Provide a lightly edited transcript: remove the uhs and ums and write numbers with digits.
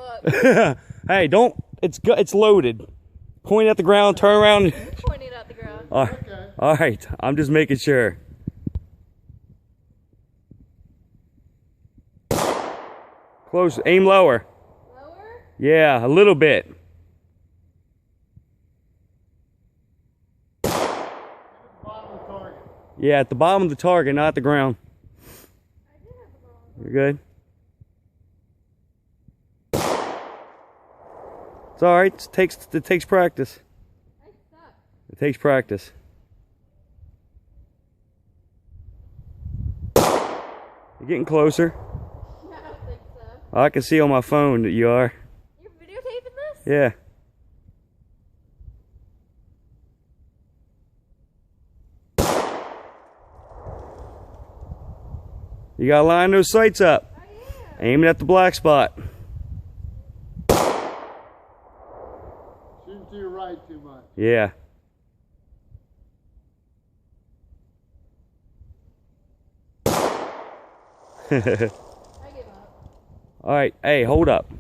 Look. Hey, don't. It's loaded. Point at the ground. Turn around. Pointing at the ground. All right. I'm just making sure. Close. Aim lower. Lower? Yeah, a little bit. Yeah, at the bottom of the target, not the ground. You're good. It's all right. It takes practice. It takes practice. You're getting closer. I don't think so. I can see on my phone that you are. You're videotaping this? Yeah. You gotta line those sights up. Oh, yeah. Aiming at the black spot. Shooting to your right too much. Yeah. I give up. All right. Hey, hold up.